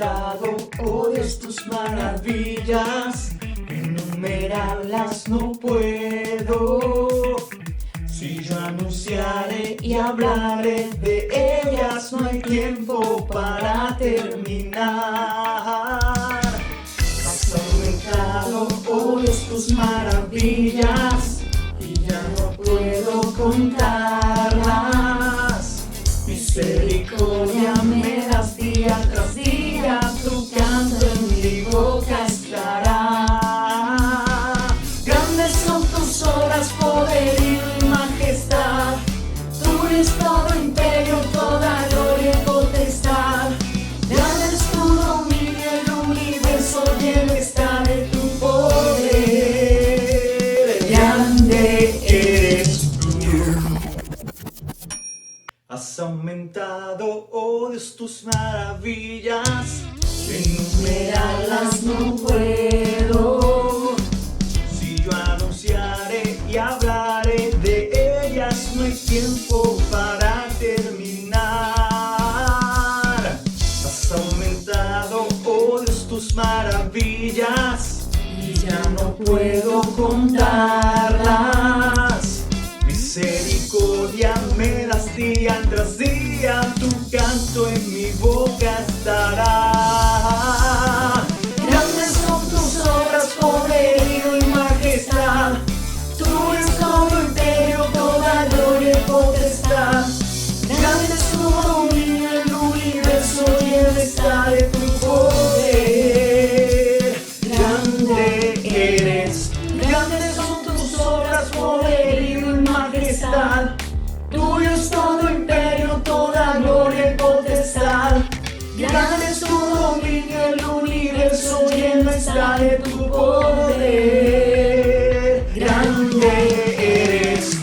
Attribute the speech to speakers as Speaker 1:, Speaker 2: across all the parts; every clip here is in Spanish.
Speaker 1: aumentado, oh Dios, tus maravillas, enumerarlas no puedo. Si yo anunciaré y hablaré de ellas, no hay tiempo para terminar. Has aumentado, oh Dios, tus maravillas, y ya no puedo contarlas. Misericordia me das día tras día, tu canto en mi boca estará. Grandes son tus obras, poderío y majestad. Tuyo es todo imperio, toda gloria y potestad. Grande es tu dominio, el universo lleno está de tu poder. Grande eres tú. Has aumentado, oh Dios, tus maravillas, enumerarlas no puedo. Si yo anunciaré y hablaré de ellas, no hay tiempo para terminar. Has aumentado, oh Dios, tus maravillas, y ya no puedo contarlas. Misericordia me das día tras día, tu canto en mi boca estará. Grandes son tus obras, poderío y majestad. Tuyo es todo imperio, toda gloria y potestad. Grande es tu dominio, el universo lleno está de tu poder. Grande eres, grandes son tus obras, poderío y majestad. Tuyo es todo imperio, toda gloria y potestad. Grande es tu dominio, el universo lleno está de tu poder. Grande eres.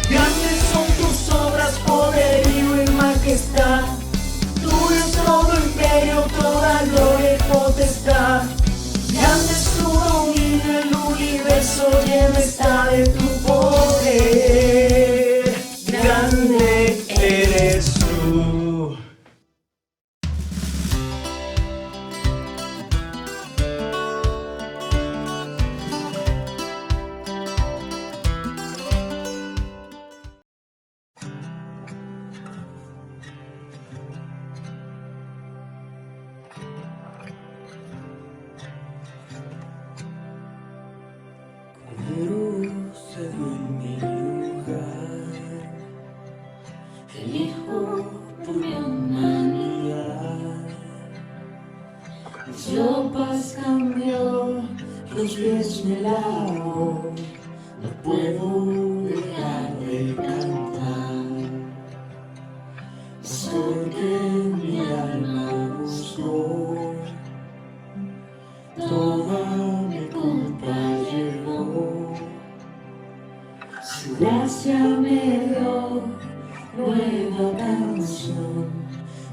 Speaker 1: Grandes son tus obras, poderío y majestad. Tuyo es todo imperio, toda gloria y potestad. Grande es tu dominio, el universo lleno está de tu poder. Grande eres tú.
Speaker 2: Cedo en mi lugar, el Hijo por mi humanidad. Yo paz cambió, los pies me lavo, no puedo dejar de cantar. Es porque mi alma buscó, toda mi culpa llevó. Su gracia me dio nueva canción,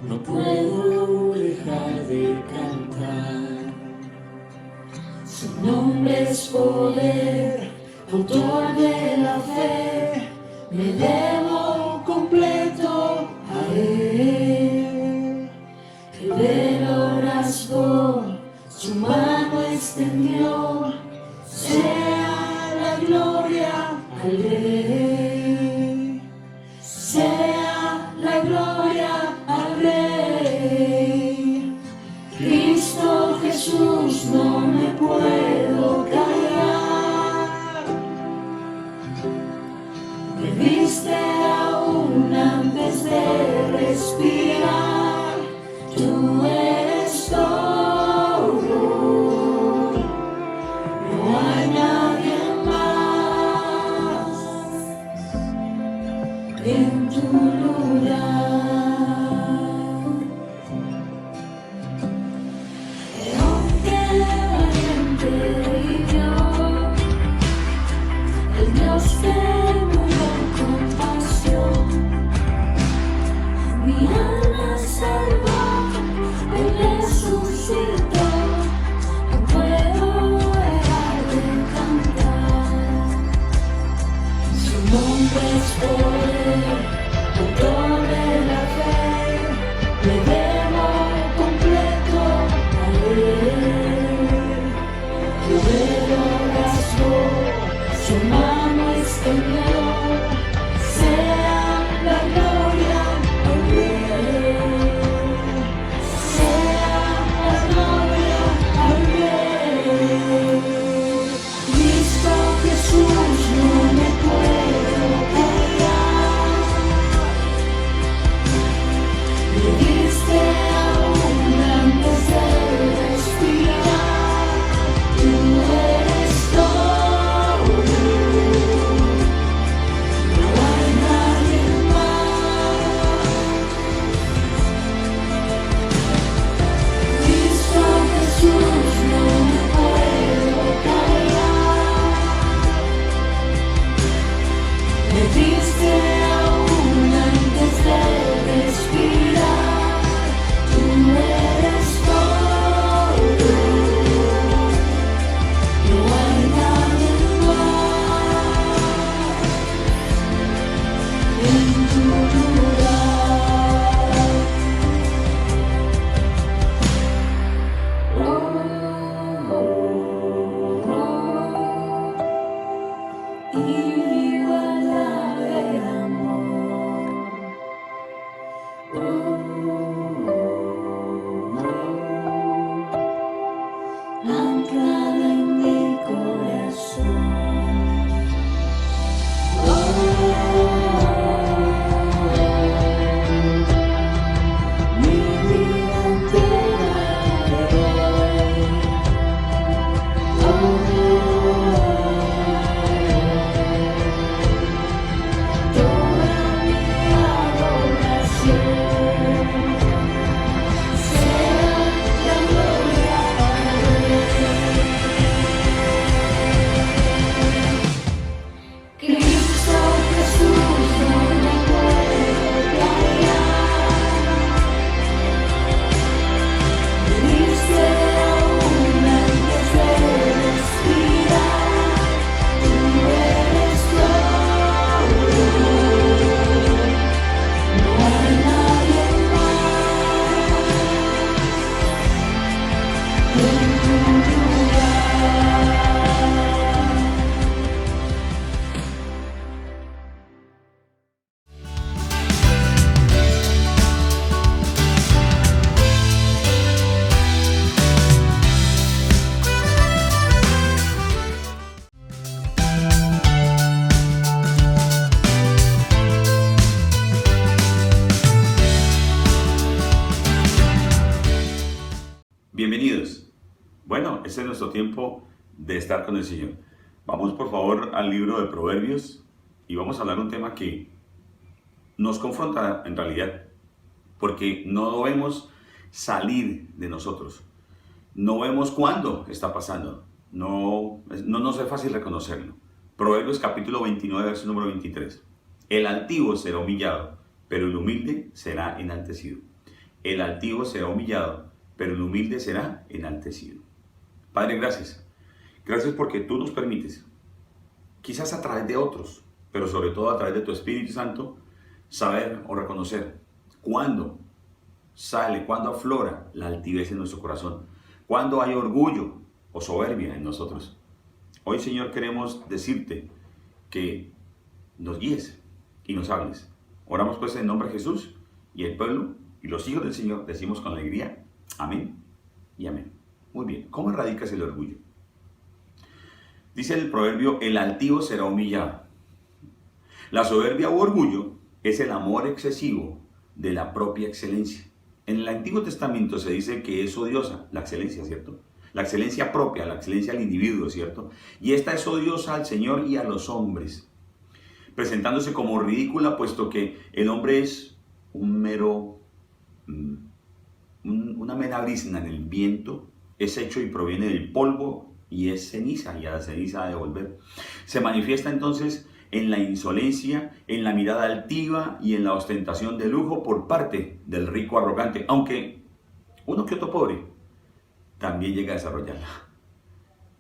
Speaker 2: no puedo dejar de cantar. Su nombre es poder, autor de la fe, me debo completo a Él. El velo rasgó, su mano extendió, sea la gloria al Rey, sea la gloria al Rey. Cristo Jesús, no me puedo callar. Me diste salvó, Él resucitó, no puedo dejar de cantar. Su nombre es poder, autor de la fe, le debo completo a Él. Tu velo rasgó, su mano extendió, sea la gloria al Rey, sea la gloria al Rey. Cristo Jesús, no me puedo callar, le diste aún antes de respirar, tú eres todo, no hay nadie más. Cristo Jesús, no me puedo callar, le diste aún antes de respirar, tú eres todo, no hay nadie más en tu lugar. Inigualable amor, anclada en mi corazón. Mi vida entera te doy. Toda mi adoración, sea la gloria al Rey. Cristo Jesús, no me puedo callar, le diste aún antes de respirar, tú eres todo, no hay nadie más en tu lugar.
Speaker 3: Bienvenidos. Bueno, este es nuestro tiempo de estar con el Señor. Vamos por favor al libro de Proverbios y vamos a hablar de un tema que nos confronta en realidad, porque no vemos salir de nosotros, no vemos cuándo está pasando, no nos es fácil reconocerlo. Proverbios capítulo 29, verso número 23. El altivo será humillado, pero el humilde será enaltecido. El altivo será humillado, pero el humilde será enaltecido. Padre, gracias. Gracias porque tú nos permites, quizás a través de otros, pero sobre todo a través de tu Espíritu Santo, saber o reconocer cuándo sale, cuándo aflora la altivez en nuestro corazón, cuándo hay orgullo o soberbia en nosotros. Hoy, Señor, queremos decirte que nos guíes y nos hables. Oramos pues en nombre de Jesús, y el pueblo y los hijos del Señor decimos con alegría, amén y amén. Muy bien, ¿cómo erradicas el orgullo? Dice el proverbio, el altivo será humillado. La soberbia u orgullo es el amor excesivo de la propia excelencia. En el Antiguo Testamento se dice que es odiosa la excelencia, ¿cierto? La excelencia propia, la excelencia del individuo, ¿cierto? Y esta es odiosa al Señor y a los hombres, presentándose como ridícula, puesto que el hombre es un mero, una mera brisna en el viento, es hecho y proviene del polvo y es ceniza, y a la ceniza ha de volver. Se manifiesta entonces en la insolencia, en la mirada altiva y en la ostentación de lujo por parte del rico arrogante, aunque uno que otro pobre también llega a desarrollarla.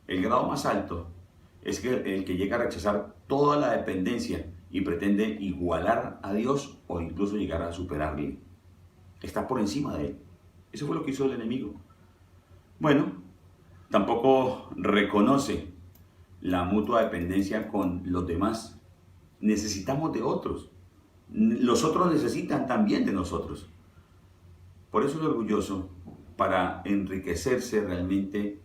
Speaker 3: El grado más alto es el que llega a rechazar toda la dependencia y pretende igualar a Dios o incluso llegar a superarle. Está por encima de él. Eso fue lo que hizo el enemigo. Bueno, tampoco reconoce la mutua dependencia con los demás. Necesitamos de otros. Los otros necesitan también de nosotros. Por eso el orgulloso, para enriquecerse realmente,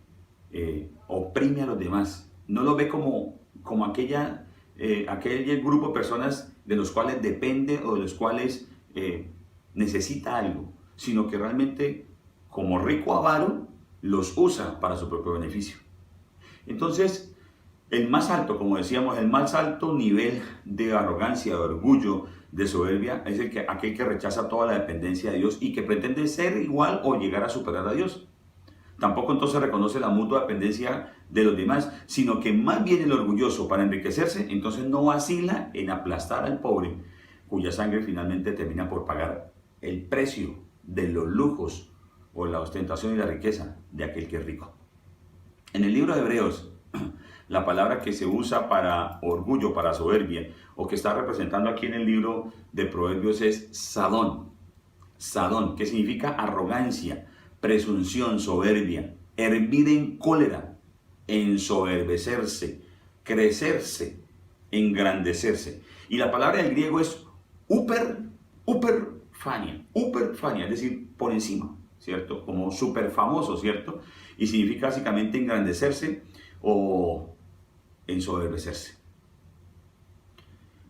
Speaker 3: oprime a los demás. No lo ve como aquel grupo de personas de los cuales depende o de los cuales necesita algo, sino que realmente, como rico avaro, los usa para su propio beneficio. Entonces, el más alto, como decíamos, el más alto nivel de arrogancia, de orgullo, de soberbia, es aquel que rechaza toda la dependencia de Dios y que pretende ser igual o llegar a superar a Dios. Tampoco entonces reconoce la mutua dependencia de los demás, sino que más bien el orgulloso, para enriquecerse, entonces no vacila en aplastar al pobre, cuya sangre finalmente termina por pagar el precio de los lujos o la ostentación y la riqueza de aquel que es rico. En el libro de Hebreos, la palabra que se usa para orgullo, para soberbia, o que está representando aquí en el libro de Proverbios es Sadón. Sadón, que significa arrogancia, presunción, soberbia, hervir en cólera, ensoberbecerse, crecerse, engrandecerse. Y la palabra del griego es uperfania, es decir, por encima, ¿cierto? Como súper famoso, ¿cierto? Y significa básicamente engrandecerse o ensoberbecerse.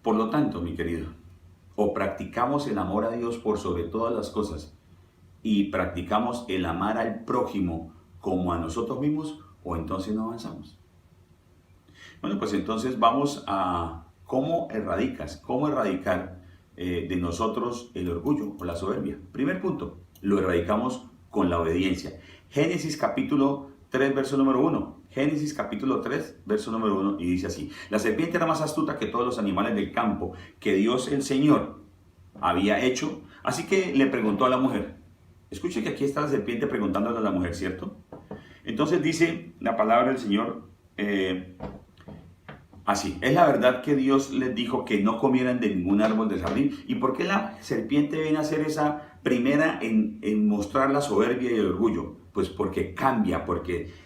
Speaker 3: Por lo tanto, mi querido, o practicamos el amor a Dios por sobre todas las cosas y practicamos el amar al prójimo como a nosotros mismos, o entonces no avanzamos. Bueno, pues entonces vamos a cómo erradicar de nosotros el orgullo o la soberbia. Primer punto, lo erradicamos con la obediencia. Génesis capítulo 3, verso número 1. Génesis capítulo 3, verso número 1, y dice así: la serpiente era más astuta que todos los animales del campo que Dios el Señor había hecho, así que le preguntó a la mujer. Escuche que aquí está la serpiente preguntándole a la mujer, ¿cierto? Entonces dice la palabra del Señor así: es la verdad que Dios les dijo que no comieran de ningún árbol del jardín. ¿Y por qué la serpiente viene a ser esa primera en mostrar la soberbia y el orgullo? Pues porque cambia, porque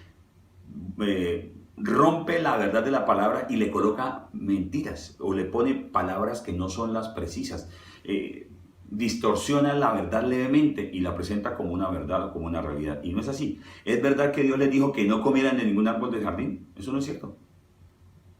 Speaker 3: rompe la verdad de la palabra y le coloca mentiras o le pone palabras que no son las precisas. Distorsiona la verdad levemente y la presenta como una verdad o como una realidad. Y no es así. Es verdad que Dios les dijo que no comieran de ningún árbol del jardín. Eso no es cierto.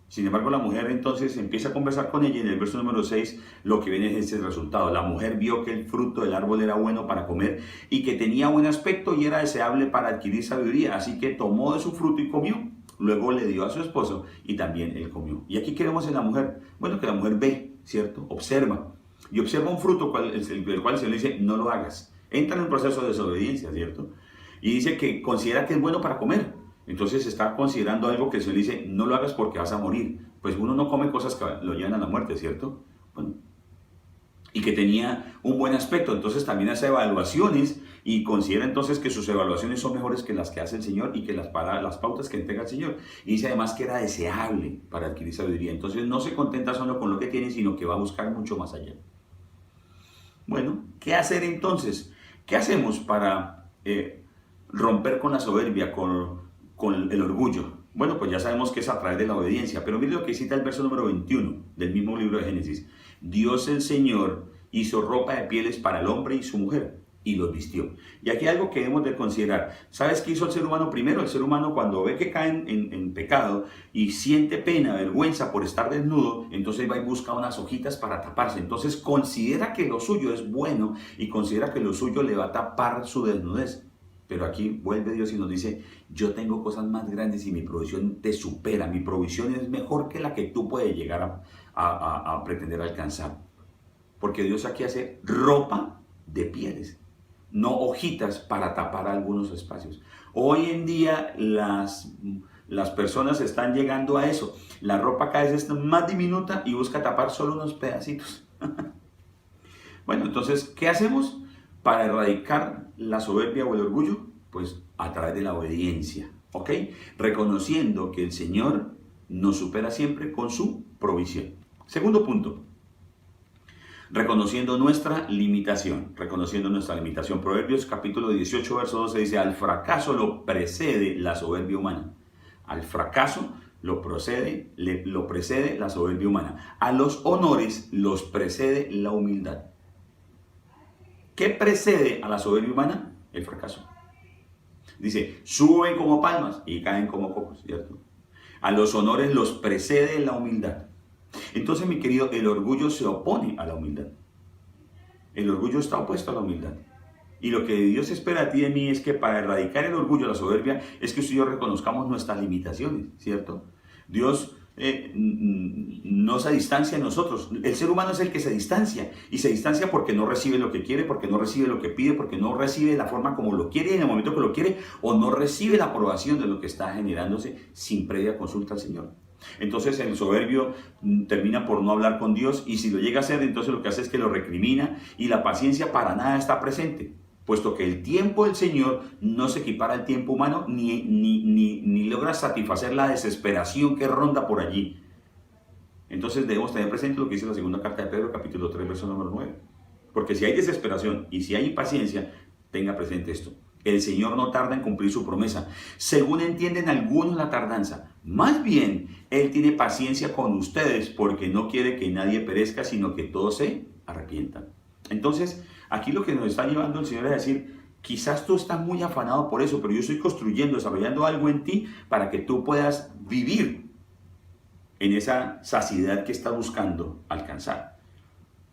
Speaker 3: Sin embargo, la mujer entonces empieza a conversar con ella y en el verso número 6 lo que viene es ese resultado. La mujer vio que el fruto del árbol era bueno para comer y que tenía buen aspecto y era deseable para adquirir sabiduría. Así que tomó de su fruto y comió. Luego le dio a su esposo y también él comió. ¿Y aquí qué vemos en la mujer? Bueno, que la mujer ve, ¿cierto? Observa. Y observa un fruto del cual el Señor le dice: no lo hagas. Entra en un proceso de desobediencia, ¿cierto? Y dice que considera que es bueno para comer. Entonces está considerando algo que el Señor le dice: no lo hagas porque vas a morir. Pues uno no come cosas que lo llevan a la muerte, ¿cierto? Bueno, y que tenía un buen aspecto. Entonces también hace evaluaciones y considera entonces que sus evaluaciones son mejores que las que hace el Señor y que las pautas que entrega el Señor. Y dice además que era deseable para adquirir sabiduría. Entonces no se contenta solo con lo que tiene, sino que va a buscar mucho más allá. Bueno, ¿qué hacer entonces? ¿Qué hacemos para romper con la soberbia, con el orgullo? Bueno, pues ya sabemos que es a través de la obediencia, pero mire lo que cita el verso número 21 del mismo libro de Génesis. Dios el Señor hizo ropa de pieles para el hombre y su mujer y los vistió. Y aquí hay algo que debemos de considerar. ¿Sabes qué hizo el ser humano primero? El ser humano, cuando ve que cae en pecado y siente pena, vergüenza por estar desnudo, entonces va y busca unas hojitas para taparse. Entonces considera que lo suyo es bueno y considera que lo suyo le va a tapar su desnudez. Pero aquí vuelve Dios y nos dice: yo tengo cosas más grandes y mi provisión te supera. Mi provisión es mejor que la que tú puedes llegar a pretender alcanzar. Porque Dios aquí hace ropa de pieles, no hojitas para tapar algunos espacios. Hoy en día las personas están llegando a eso. La ropa cada vez es más diminuta y busca tapar solo unos pedacitos. Bueno, entonces, ¿qué hacemos para erradicar la soberbia o el orgullo? Pues a través de la obediencia, ¿ok? Reconociendo que el Señor nos supera siempre con su provisión. Segundo punto, reconociendo nuestra limitación. Proverbios capítulo 18, verso 12 dice, al fracaso lo precede la soberbia humana. Al fracaso lo precede la soberbia humana. A los honores los precede la humildad. ¿Qué precede a la soberbia humana? El fracaso. Dice, suben como palmas y caen como cocos, ¿cierto? A los honores los precede la humildad. Entonces, mi querido, el orgullo se opone a la humildad. El orgullo está opuesto a la humildad. Y lo que Dios espera de ti y de mí es que para erradicar el orgullo, la soberbia, es que usted y yo reconozcamos nuestras limitaciones, ¿cierto? Dios no se distancia de nosotros. El ser humano es el que se distancia. Y se distancia porque no recibe lo que quiere, porque no recibe lo que pide, porque no recibe la forma como lo quiere en el momento que lo quiere, o no recibe la aprobación de lo que está generándose sin previa consulta al Señor. Entonces el soberbio termina por no hablar con Dios, y si lo llega a hacer, entonces lo que hace es que lo recrimina, y la paciencia para nada está presente, puesto que el tiempo del Señor no se equipara al tiempo humano, ni logra satisfacer la desesperación que ronda por allí. Entonces debemos tener presente lo que dice la segunda carta de Pedro, capítulo 3, verso número 9. Porque si hay desesperación y si hay impaciencia, tenga presente esto. El Señor no tarda en cumplir su promesa, según entienden algunos la tardanza. Más bien, Él tiene paciencia con ustedes, porque no quiere que nadie perezca, sino que todos se arrepientan. Entonces, aquí lo que nos está llevando el Señor es decir, quizás tú estás muy afanado por eso, pero yo estoy construyendo, desarrollando algo en ti para que tú puedas vivir en esa saciedad que estás buscando alcanzar.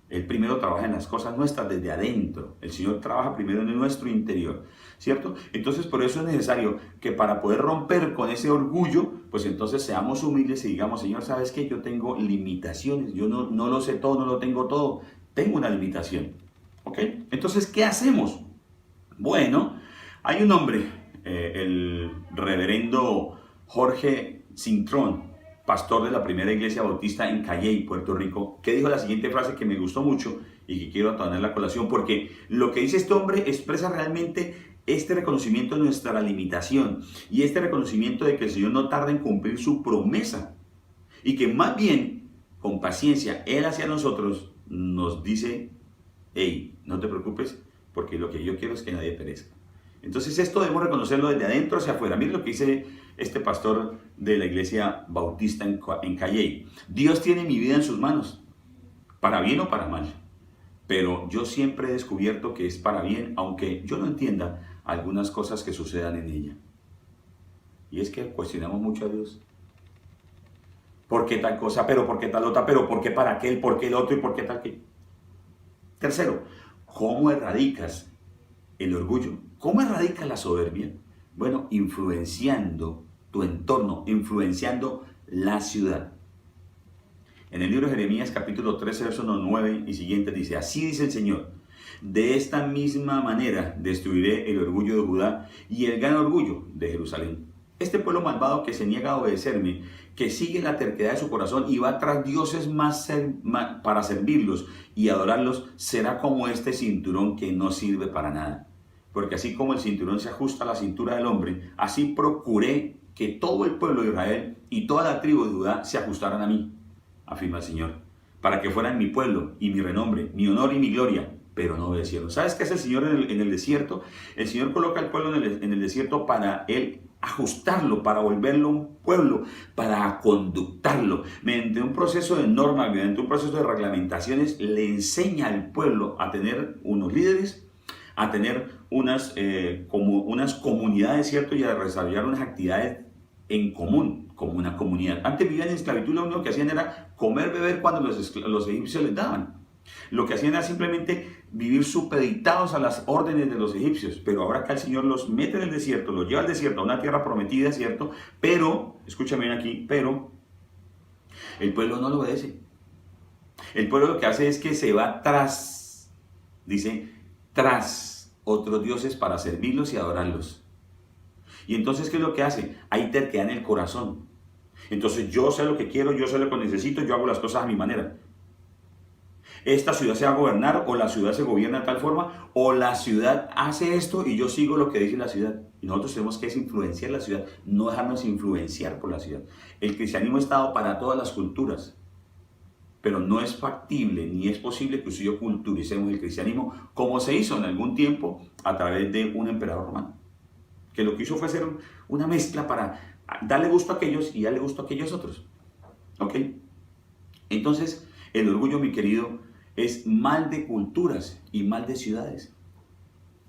Speaker 3: Él primero trabaja en las cosas nuestras desde adentro. El Señor trabaja primero en nuestro interior, ¿cierto? Entonces, por eso es necesario que para poder romper con ese orgullo, pues entonces seamos humildes y digamos, Señor, ¿sabes qué? Yo tengo limitaciones, yo no lo sé todo, no lo tengo todo, tengo una limitación, ¿ok? Entonces, ¿qué hacemos? Bueno, hay un hombre, el reverendo Jorge Cintrón, pastor de la primera iglesia bautista en Calley, Puerto Rico, que dijo la siguiente frase que me gustó mucho y que quiero tomar la colación, porque lo que dice este hombre expresa realmente este reconocimiento de nuestra limitación y este reconocimiento de que el Señor no tarda en cumplir su promesa y que más bien, con paciencia, Él hacia nosotros nos dice, hey, no te preocupes, porque lo que yo quiero es que nadie perezca. Entonces esto debemos reconocerlo desde adentro hacia afuera. Miren lo que dice este pastor de la iglesia bautista en Calley. Dios tiene mi vida en sus manos, para bien o para mal. Pero yo siempre he descubierto que es para bien, aunque yo no entienda algunas cosas que sucedan en ella. Y es que cuestionamos mucho a Dios. ¿Por qué tal cosa? ¿Pero por qué tal otra? ¿Pero por qué para aquel? ¿Por qué el otro? ¿Y por qué tal qué? Tercero, ¿cómo erradicas el orgullo? ¿Cómo erradicas la soberbia? Bueno, influenciando tu entorno, influenciando la ciudad. En el libro de Jeremías, capítulo 13, versos 9 y siguiente, dice, así dice el Señor, de esta misma manera destruiré el orgullo de Judá y el gran orgullo de Jerusalén. Este pueblo malvado que se niega a obedecerme, que sigue la terquedad de su corazón y va tras dioses para servirlos y adorarlos, será como este cinturón que no sirve para nada. Porque así como el cinturón se ajusta a la cintura del hombre, así procuré que todo el pueblo de Israel y toda la tribu de Judá se ajustaran a mí, afirma el Señor, para que fueran mi pueblo y mi renombre, mi honor y mi gloria, pero no obedecieron. ¿Sabes qué hace el Señor en el desierto? El Señor coloca al pueblo en el desierto para Él ajustarlo, para volverlo un pueblo, para conductarlo. Mediante un proceso de normas, mediante un proceso de reglamentaciones, le enseña al pueblo a tener unos líderes, a tener unas comunidades, ¿cierto? Y a desarrollar unas actividades en común, como una comunidad. Antes vivían en esclavitud, lo único que hacían era comer, beber cuando los egipcios les daban. Lo que hacían era simplemente vivir supeditados a las órdenes de los egipcios. Pero ahora acá el Señor los mete en el desierto, los lleva al desierto, a una tierra prometida, ¿cierto? Pero, escúchame bien aquí, pero el pueblo no lo obedece. El pueblo lo que hace es que se va tras otros dioses para servirlos y adorarlos. Y entonces, ¿qué es lo que hace? Hay terquedad en el corazón. Entonces yo sé lo que quiero, yo sé lo que necesito, yo hago las cosas a mi manera. Esta ciudad se va a gobernar, o la ciudad se gobierna de tal forma, o la ciudad hace esto y yo sigo lo que dice la ciudad. Y nosotros tenemos que influenciar la ciudad, no dejarnos influenciar por la ciudad. El cristianismo está dado para todas las culturas, pero no es factible ni es posible que usted y yo culturicemos el cristianismo como se hizo en algún tiempo a través de un emperador romano, que lo que hizo fue hacer una mezcla para darle gusto a aquellos y darle gusto a aquellos otros. ¿Ok? Entonces, el orgullo, mi querido, es mal de culturas y mal de ciudades.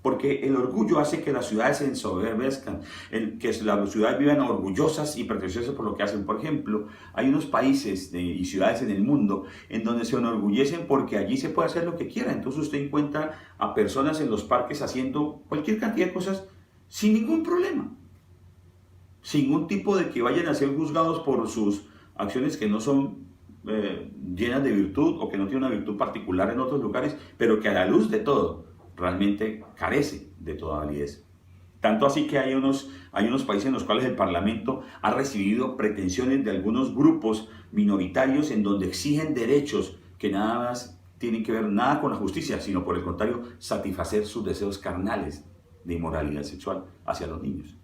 Speaker 3: Porque el orgullo hace que las ciudades se ensoberbezcan, que las ciudades vivan orgullosas y pretenciosas por lo que hacen. Por ejemplo, hay unos países y ciudades en el mundo en donde se enorgullecen porque allí se puede hacer lo que quiera. Entonces usted encuentra a personas en los parques haciendo cualquier cantidad de cosas sin ningún problema. Sin ningún tipo de que vayan a ser juzgados por sus acciones que no son llenas de virtud o que no tienen una virtud particular en otros lugares, pero que a la luz de todo realmente carece de toda validez. Tanto así que hay unos países en los cuales el Parlamento ha recibido pretensiones de algunos grupos minoritarios en donde exigen derechos que nada más tienen que ver nada con la justicia, sino por el contrario, satisfacer sus deseos carnales de inmoralidad sexual hacia los niños.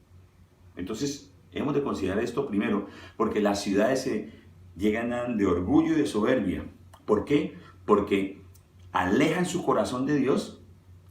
Speaker 3: Entonces, hemos de considerar esto primero, porque las ciudades se llenan de orgullo y de soberbia. ¿Por qué? Porque alejan su corazón de Dios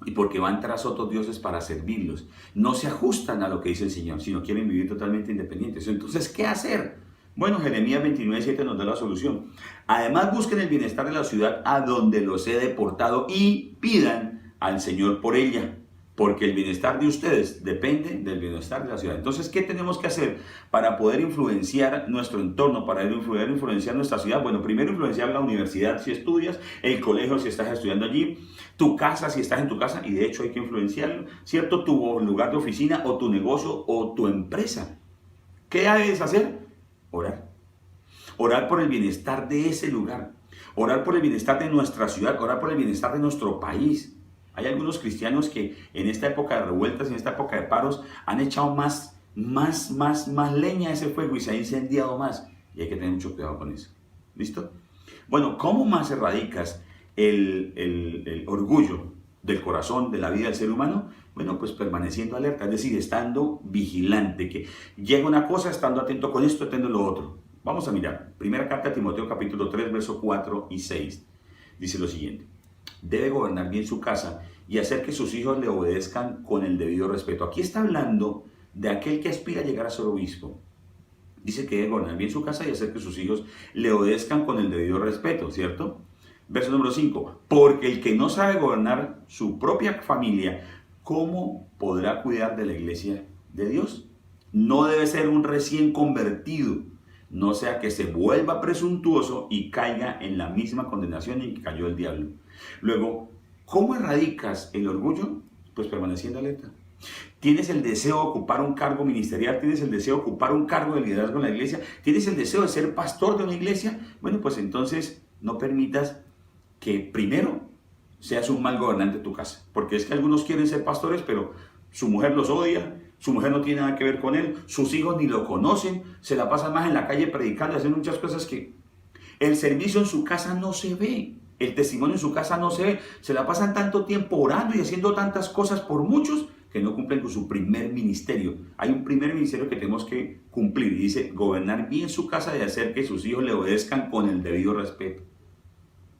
Speaker 3: y porque van tras otros dioses para servirlos. No se ajustan a lo que dice el Señor, sino quieren vivir totalmente independientes. Entonces, ¿qué hacer? Bueno, Jeremías 29:7 nos da la solución. Además, busquen el bienestar de la ciudad a donde los he deportado y pidan al Señor por ella, porque el bienestar de ustedes depende del bienestar de la ciudad. Entonces, ¿qué tenemos que hacer para poder influenciar nuestro entorno, para poder influenciar nuestra ciudad? Bueno, primero influenciar la universidad si estudias, el colegio si estás estudiando allí, tu casa si estás en tu casa, y de hecho hay que influenciarlo, ¿cierto? Tu lugar de oficina o tu negocio o tu empresa. ¿Qué debes hacer? Orar. Orar por el bienestar de ese lugar, orar por el bienestar de nuestra ciudad, orar por el bienestar de nuestro país. Hay algunos cristianos que en esta época de revueltas, en esta época de paros, han echado más leña a ese fuego y se ha incendiado más. Y hay que tener mucho cuidado con eso. ¿Listo? Bueno, ¿cómo más erradicas el orgullo del corazón, de la vida del ser humano? Bueno, pues permaneciendo alerta, es decir, estando vigilante, que llega una cosa, estando atento con esto, atento a lo otro. Vamos a mirar. Primera carta a Timoteo, capítulo 3, versos 4 y 6. Dice lo siguiente: debe gobernar bien su casa y hacer que sus hijos le obedezcan con el debido respeto. Aquí está hablando de aquel que aspira a llegar a ser obispo. Dice que debe gobernar bien su casa y hacer que sus hijos le obedezcan con el debido respeto, ¿cierto? Verso número 5. Porque el que no sabe gobernar su propia familia, ¿cómo podrá cuidar de la iglesia de Dios? No debe ser un recién convertido, no sea que se vuelva presuntuoso y caiga en la misma condenación en que cayó el diablo. Luego, ¿cómo erradicas el orgullo? Pues permaneciendo alerta. ¿Tienes el deseo de ocupar un cargo ministerial? ¿Tienes el deseo de ocupar un cargo de liderazgo en la iglesia? ¿Tienes el deseo de ser pastor de una iglesia? Bueno, pues entonces no permitas que primero seas un mal gobernante de tu casa. Porque es que algunos quieren ser pastores, pero su mujer los odia, su mujer no tiene nada que ver con él, sus hijos ni lo conocen, se la pasan más en la calle predicando, haciendo muchas cosas que el servicio en su casa no se ve. El testimonio en su casa no se ve. Se la pasan tanto tiempo orando y haciendo tantas cosas por muchos que no cumplen con su primer ministerio. Hay un primer ministerio que tenemos que cumplir. Y dice, gobernar bien su casa y hacer que sus hijos le obedezcan con el debido respeto.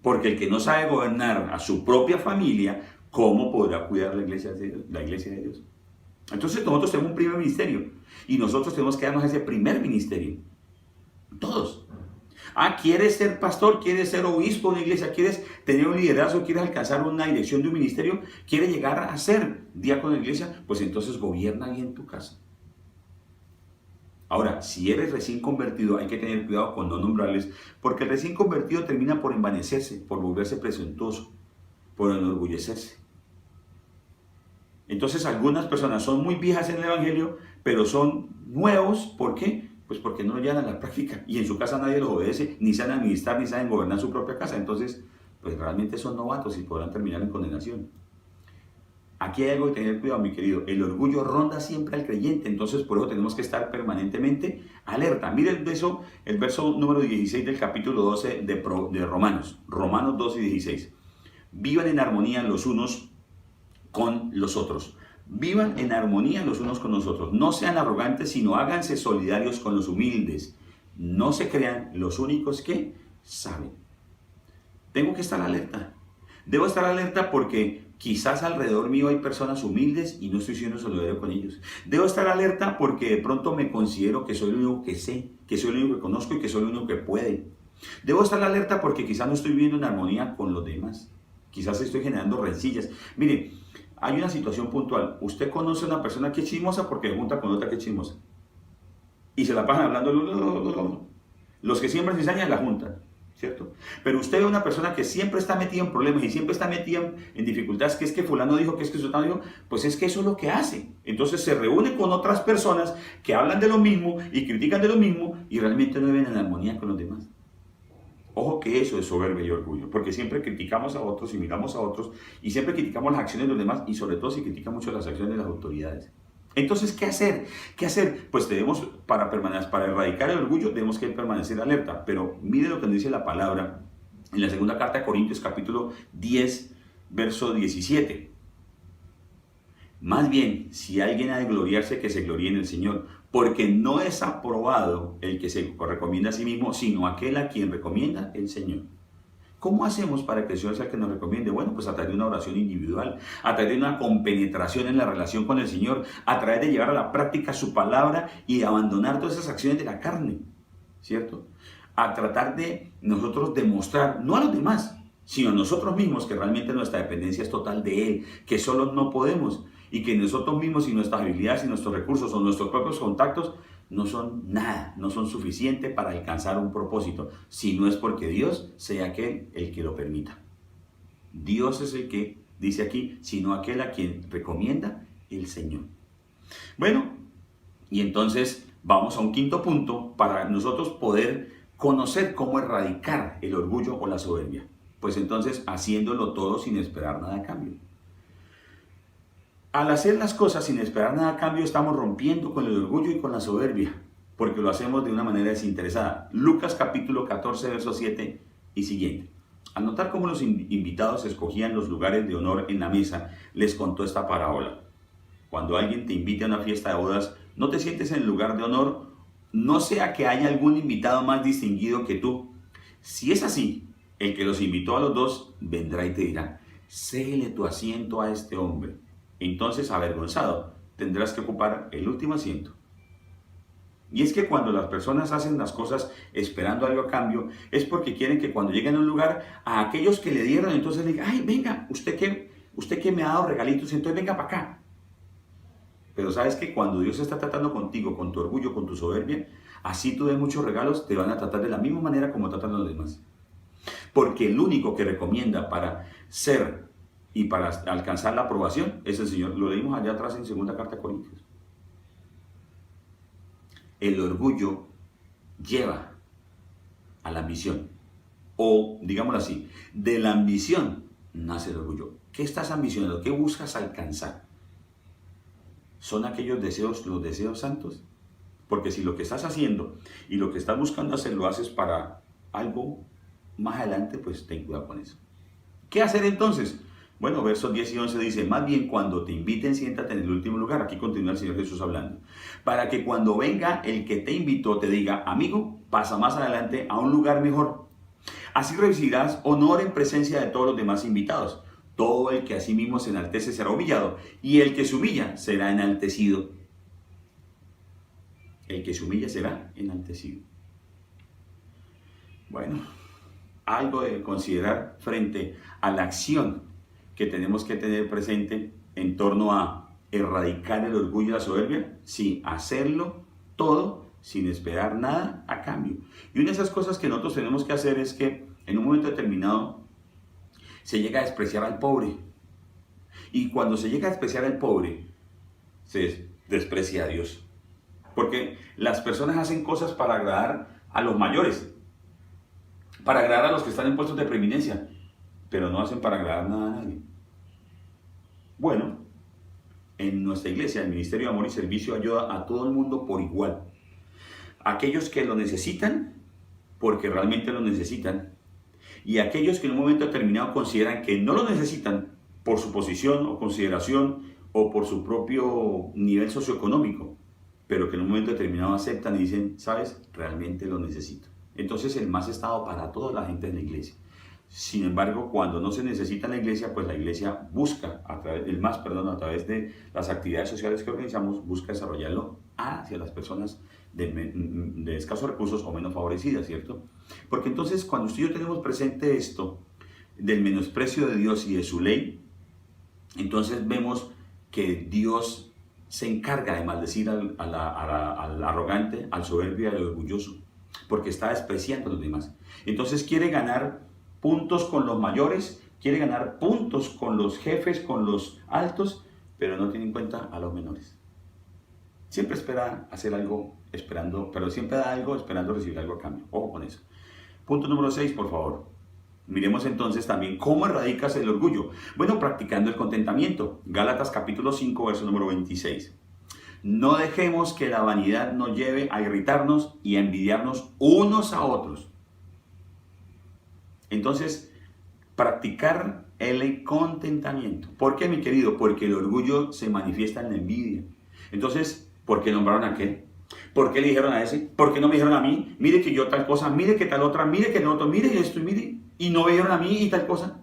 Speaker 3: Porque el que no sabe gobernar a su propia familia, ¿cómo podrá cuidar la iglesia de Dios? Entonces nosotros tenemos un primer ministerio. Y nosotros tenemos que darnos ese primer ministerio. Todos. ¿Quieres ser pastor? ¿Quieres ser obispo de una iglesia? ¿Quieres tener un liderazgo? ¿Quieres alcanzar una dirección de un ministerio? ¿Quieres llegar a ser diácono de la iglesia? Pues entonces gobierna bien tu casa. Ahora, si eres recién convertido, hay que tener cuidado con no nombrarles, porque el recién convertido termina por envanecerse, por volverse presuntuoso, por enorgullecerse. Entonces algunas personas son muy viejas en el evangelio, pero son nuevos. ¿Por qué? Pues porque no lo llevan a la práctica y en su casa nadie los obedece, ni saben administrar, ni saben gobernar su propia casa. Entonces, pues realmente son novatos y podrán terminar en condenación. aquí hay algo que tener cuidado, mi querido. El orgullo ronda siempre al creyente, entonces por eso tenemos que estar permanentemente alerta. Mire el verso número 16 del capítulo 12 de Romanos. Romanos 12 y 16. Vivan en armonía los unos con los otros. Vivan en armonía los unos con los otros. No sean arrogantes, sino háganse solidarios con los humildes. No se crean los únicos que saben. Tengo que estar alerta. Debo estar alerta porque quizás alrededor mío hay personas humildes y no estoy siendo solidario con ellos. Debo estar alerta porque de pronto me considero que soy el único que sé, que soy el único que conozco y que soy el único que puede. Debo estar alerta porque quizás no estoy viviendo en armonía con los demás. Quizás estoy generando rencillas. Mire, hay una situación puntual. Usted conoce a una persona que es chismosa porque se junta con otra que es chismosa. Y se la pasan hablando. Los que siempre cizañan la juntan, ¿cierto? Pero usted ve a una persona que siempre está metida en problemas y siempre está metida en dificultades, que es que fulano dijo, que es que sultano dijo, pues es que eso es lo que hace. Entonces se reúne con otras personas que hablan de lo mismo y critican de lo mismo y realmente no viven en armonía con los demás. Ojo que eso es soberbia y orgullo, porque siempre criticamos a otros y miramos a otros y siempre criticamos las acciones de los demás y sobre todo se critican mucho las acciones de las autoridades. Entonces, ¿qué hacer? ¿Qué hacer? Pues para erradicar el orgullo, tenemos que permanecer alerta. Pero mire lo que nos dice la palabra en la segunda carta de Corintios, capítulo 10, verso 17. Más bien, si alguien ha de gloriarse, que se gloríe en el Señor, porque no es aprobado el que se recomienda a sí mismo, sino aquel a quien recomienda el Señor. ¿Cómo hacemos para que el Señor sea el que nos recomiende? Bueno, pues a través de una oración individual, a través de una compenetración en la relación con el Señor, a través de llevar a la práctica su palabra y de abandonar todas esas acciones de la carne, ¿cierto? A tratar de nosotros demostrar, no a los demás, sino a nosotros mismos, que realmente nuestra dependencia es total de Él, que solos no podemos y que nosotros mismos y nuestras habilidades y nuestros recursos o nuestros propios contactos no son nada, no son suficientes para alcanzar un propósito, si no es porque Dios sea aquel el que lo permita. Dios es el que dice aquí, sino aquel a quien recomienda el Señor. Bueno, y entonces vamos a un quinto punto para nosotros poder conocer cómo erradicar el orgullo o la soberbia. Pues entonces haciéndolo todo sin esperar nada a cambio. Al hacer las cosas sin esperar nada a cambio, estamos rompiendo con el orgullo y con la soberbia, porque lo hacemos de una manera desinteresada. Lucas capítulo 14, verso 7 y siguiente. Al notar cómo los invitados escogían los lugares de honor en la mesa, les contó esta parábola. Cuando alguien te invite a una fiesta de bodas, no te sientes en el lugar de honor, no sea que haya algún invitado más distinguido que tú. Si es así, el que los invitó a los dos vendrá y te dirá, cédele tu asiento a este hombre. Entonces, avergonzado, tendrás que ocupar el último asiento. Y es que cuando las personas hacen las cosas esperando algo a cambio, es porque quieren que cuando lleguen a un lugar, a aquellos que le dieron, entonces le digan, ay, venga, usted que me ha dado regalitos, entonces venga para acá. Pero sabes que cuando Dios está tratando contigo, con tu orgullo, con tu soberbia, así tú des muchos regalos, te van a tratar de la misma manera como tratan los demás. Porque el único que recomienda para ser y para alcanzar la aprobación es el Señor. Lo leímos allá atrás en segunda carta a Corintios. El orgullo lleva a la ambición. O, digámoslo así, de la ambición nace el orgullo. ¿Qué estás ambicionando? ¿Qué buscas alcanzar? ¿Son aquellos deseos los deseos santos? Porque si lo que estás haciendo y lo que estás buscando hacer lo haces para algo más adelante, pues ten cuidado con eso. ¿Qué hacer entonces? Bueno, versos 10 y 11 dice, más bien cuando te inviten, siéntate en el último lugar. Aquí continúa el Señor Jesús hablando. Para que cuando venga el que te invitó te diga, amigo, pasa más adelante a un lugar mejor. Así recibirás honor en presencia de todos los demás invitados. Todo el que a sí mismo se enaltece será humillado, y el que se humilla será enaltecido. El que se humilla será enaltecido. Bueno, algo de considerar frente a la acción que tenemos que tener presente en torno a erradicar el orgullo y la soberbia. Sí, hacerlo todo sin esperar nada a cambio. Y una de esas cosas que nosotros tenemos que hacer es que en un momento determinado se llega a despreciar al pobre. Y cuando se llega a despreciar al pobre, se desprecia a Dios. Porque las personas hacen cosas para agradar a los mayores, para agradar a los que están en puestos de preeminencia, pero no hacen para agradar nada a nadie. Bueno, en nuestra iglesia, el Ministerio de Amor y Servicio ayuda a todo el mundo por igual. Aquellos que lo necesitan, porque realmente lo necesitan, y aquellos que en un momento determinado consideran que no lo necesitan por su posición o consideración o por su propio nivel socioeconómico, pero que en un momento determinado aceptan y dicen, ¿sabes? Realmente lo necesito. Entonces el MAS estado para toda la gente en la iglesia. Sin embargo, cuando no se necesita en la iglesia, pues la iglesia busca, a través a través de las actividades sociales que organizamos, busca desarrollarlo hacia las personas de escasos recursos o menos favorecidas, ¿cierto? Porque entonces cuando usted y yo tenemos presente esto del menosprecio de Dios y de su ley, entonces vemos que Dios se encarga de maldecir al arrogante, al soberbio y al orgulloso, porque está despreciando a los demás. Entonces quiere ganar puntos con los mayores, quiere ganar puntos con los jefes, con los altos, pero no tiene en cuenta a los menores. Siempre espera hacer algo pero siempre da algo esperando recibir algo a cambio. Ojo con eso. Punto número 6, por favor. Miremos entonces también cómo erradicas el orgullo. Bueno, practicando el contentamiento. Gálatas capítulo 5, verso número 26. No dejemos que la vanidad nos lleve a irritarnos y a envidiarnos unos a otros. Entonces, practicar el contentamiento. ¿Por qué, mi querido? Porque el orgullo se manifiesta en la envidia. Entonces, ¿por qué nombraron a aquel? ¿Por qué le dijeron a ese? ¿Por qué no me dijeron a mí? Mire que yo tal cosa, mire que tal otra, mire que el otro, mire esto y mire. Y no me dijeron a mí y tal cosa.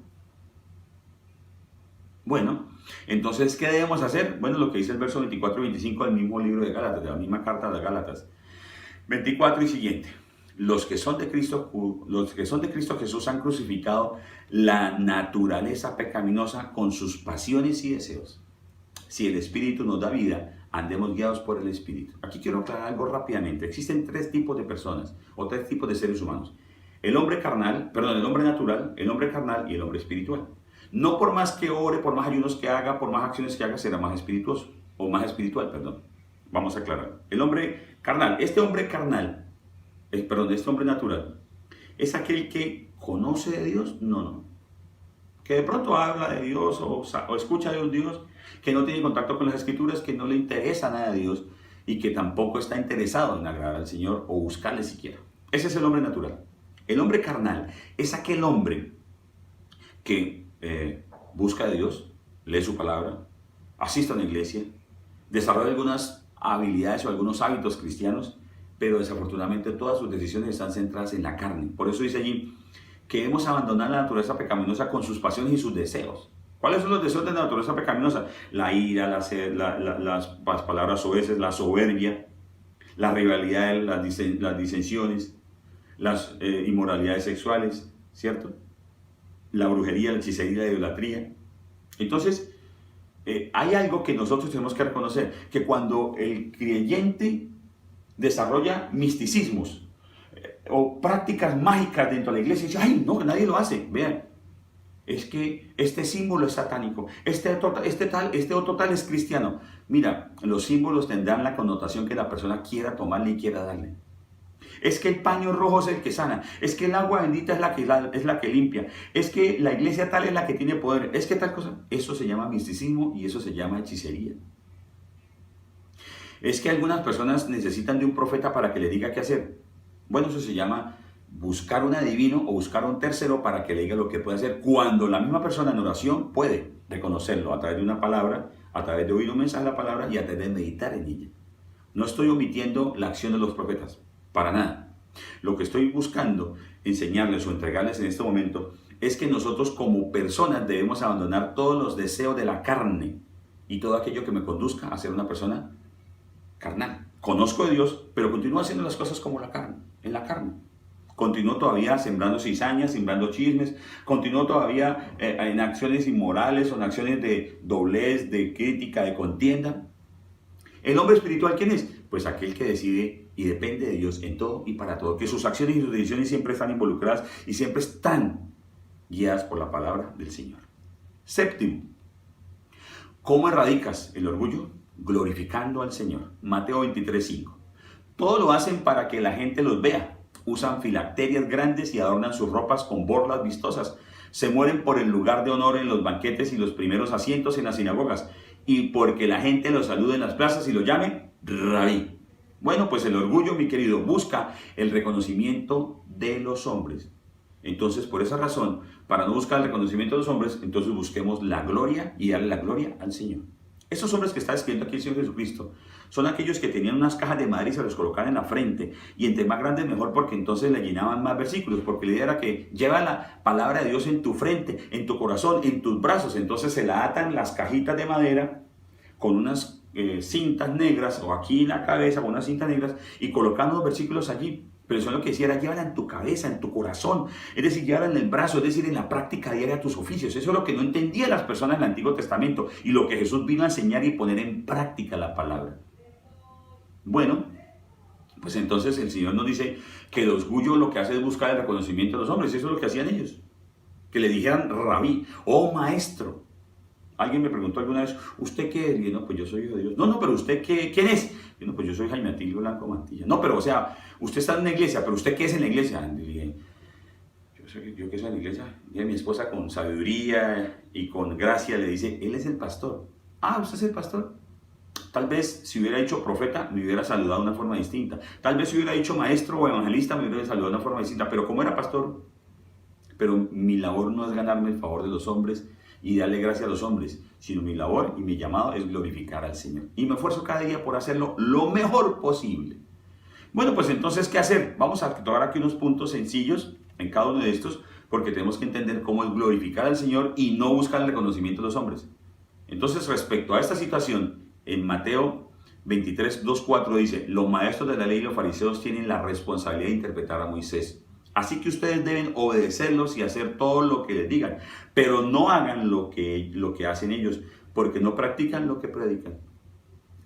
Speaker 3: Bueno, entonces, ¿qué debemos hacer? Bueno, lo que dice el verso 24 y 25 del mismo libro de Gálatas, de la misma carta de Gálatas. 24 y siguiente. Los que son de Cristo Jesús han crucificado la naturaleza pecaminosa con sus pasiones y deseos. Si el Espíritu nos da vida, andemos guiados por el Espíritu. Aquí quiero aclarar algo rápidamente. Existen tres tipos de personas o tres tipos de seres humanos. El hombre natural, el hombre carnal y el hombre espiritual. No por más que ore, por más ayunos que haga, por más acciones que haga, será más espirituoso o más espiritual, perdón. Vamos a aclarar. El hombre carnal, este hombre natural, ¿es aquel que conoce de Dios? No. Que de pronto habla de Dios o escucha de un Dios, que no tiene contacto con las Escrituras, que no le interesa nada de Dios y que tampoco está interesado en agradar al Señor o buscarle siquiera. Ese es el hombre natural. El hombre carnal es aquel hombre que busca de Dios, lee su palabra, asiste a una iglesia, desarrolla algunas habilidades o algunos hábitos cristianos, pero desafortunadamente todas sus decisiones están centradas en la carne. Por eso dice allí que debemos abandonar la naturaleza pecaminosa con sus pasiones y sus deseos. ¿Cuáles son los deseos de la naturaleza pecaminosa? La ira, las palabras soeces, la soberbia, la rivalidad, las disensiones, las inmoralidades sexuales, ¿cierto? La brujería, la hechicería, la idolatría. Entonces, hay algo que nosotros tenemos que reconocer, que cuando el creyente desarrolla misticismos o prácticas mágicas dentro de la iglesia, dice, ¡ay, no, nadie lo hace! Vean, es que este símbolo es satánico, este otro tal es cristiano. Mira, los símbolos tendrán la connotación que la persona quiera tomarle y quiera darle. Es que el paño rojo es el que sana, es que el agua bendita es la que limpia, es que la iglesia tal es la que tiene poder, es que tal cosa. Eso se llama misticismo y eso se llama hechicería. Es que algunas personas necesitan de un profeta para que le diga qué hacer. Bueno, eso se llama buscar un adivino o buscar un tercero para que le diga lo que puede hacer, cuando la misma persona en oración puede reconocerlo a través de una palabra, a través de oír un mensaje de la palabra y a través de meditar en ella. No estoy omitiendo la acción de los profetas, para nada. Lo que estoy buscando enseñarles o entregarles en este momento es que nosotros como personas debemos abandonar todos los deseos de la carne y todo aquello que me conduzca a ser una persona carnal. Conozco de Dios, pero continúo haciendo las cosas como en la carne. Continúo todavía sembrando cizañas, sembrando chismes, continúo todavía en acciones inmorales o en acciones de doblez, de crítica, de contienda. ¿El hombre espiritual quién es? Pues aquel que decide y depende de Dios en todo y para todo, que sus acciones y sus decisiones siempre están involucradas y siempre están guiadas por la palabra del Señor. Séptimo, ¿cómo erradicas el orgullo? Glorificando al Señor. Mateo 23:5. Todo lo hacen para que la gente los vea. Usan filacterias grandes y adornan sus ropas con borlas vistosas. Se mueren por el lugar de honor en los banquetes y los primeros asientos en las sinagogas. y porque la gente lo salude en las plazas y lo llame Rabí. Bueno, pues el orgullo, mi querido, busca el reconocimiento de los hombres. Entonces, por esa razón, para no buscar el reconocimiento de los hombres, entonces busquemos la gloria y darle la gloria al Señor. Esos hombres que está describiendo aquí el Señor Jesucristo son aquellos que tenían unas cajas de madera y se los colocaban en la frente, y entre más grandes mejor, porque entonces le llenaban más versículos, porque la idea era que lleva la palabra de Dios en tu frente, en tu corazón, en tus brazos. Entonces se la atan las cajitas de madera con unas cintas negras, o aquí en la cabeza con unas cintas negras, y colocando los versículos allí. Pero eso es lo que decía, era llévala en tu cabeza, en tu corazón, es decir, llévala en el brazo, es decir, en la práctica diaria de tus oficios. Eso es lo que no entendían las personas del Antiguo Testamento, y lo que Jesús vino a enseñar y poner en práctica la palabra. Bueno, pues entonces el Señor nos dice que el orgullo lo que hace es buscar el reconocimiento de los hombres. Eso es lo que hacían ellos, que le dijeran Rabí, oh maestro. Alguien me preguntó alguna vez, ¿usted qué es? Y yo, no, pues yo soy hijo de Dios. No, pero ¿usted quién es? Y no, pues yo soy Jaime Atilio Blanco Mantilla. No, pero o sea, usted está en una iglesia, pero ¿usted qué es en la iglesia? Y dije, yo qué soy en la iglesia. Y mi esposa con sabiduría y con gracia le dice, él es el pastor. Ah, ¿usted es el pastor? Tal vez si hubiera dicho profeta, me hubiera saludado de una forma distinta. Tal vez si hubiera dicho maestro o evangelista, me hubiera saludado de una forma distinta. Pero como era pastor, pero mi labor no es ganarme el favor de los hombres y darle gracia a los hombres, sino mi labor y mi llamado es glorificar al Señor. Y me esfuerzo cada día por hacerlo lo mejor posible. Bueno, pues entonces, ¿qué hacer? Vamos a tocar aquí unos puntos sencillos en cada uno de estos, porque tenemos que entender cómo es glorificar al Señor y no buscar el reconocimiento de los hombres. Entonces, respecto a esta situación, en Mateo 23, 2, 4 dice, los maestros de la ley y los fariseos tienen la responsabilidad de interpretar a Moisés. Así que ustedes deben obedecerlos y hacer todo lo que les digan, pero no hagan lo que hacen ellos, porque no practican lo que predican.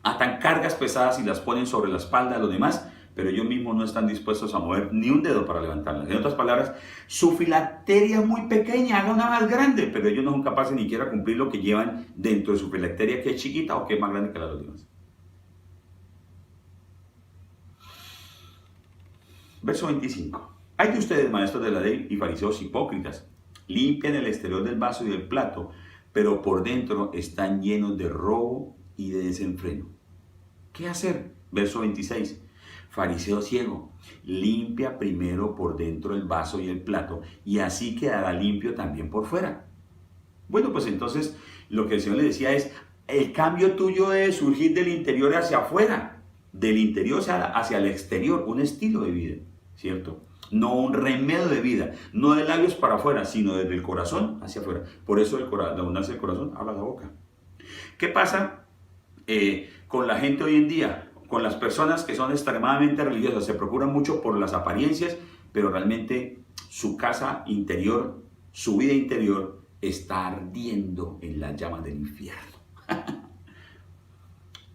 Speaker 3: Atan cargas pesadas y las ponen sobre la espalda de los demás, pero ellos mismos no están dispuestos a mover ni un dedo para levantarlas. En otras palabras, su filacteria es muy pequeña, haga una más grande, pero ellos no son capaces ni siquiera de cumplir lo que llevan dentro de su filacteria, que es chiquita o que es más grande que las demás. Verso 25. Hay de ustedes, maestros de la ley y fariseos hipócritas, limpian el exterior del vaso y del plato, pero por dentro están llenos de robo y de desenfreno. ¿Qué hacer? Verso 26. Fariseo ciego, limpia primero por dentro el vaso y el plato, y así quedará limpio también por fuera. Bueno, pues entonces lo que el Señor le decía es, el cambio tuyo debe surgir del interior hacia afuera, del interior hacia el exterior, un estilo de vida, ¿cierto? No un remedio de vida, no de labios para afuera, sino desde el corazón hacia afuera. Por eso la abundancia del corazón habla la boca. ¿Qué pasa con la gente hoy en día? Con las personas que son extremadamente religiosas, se preocupan mucho por las apariencias, pero realmente su casa interior, su vida interior está ardiendo en las llamas del infierno.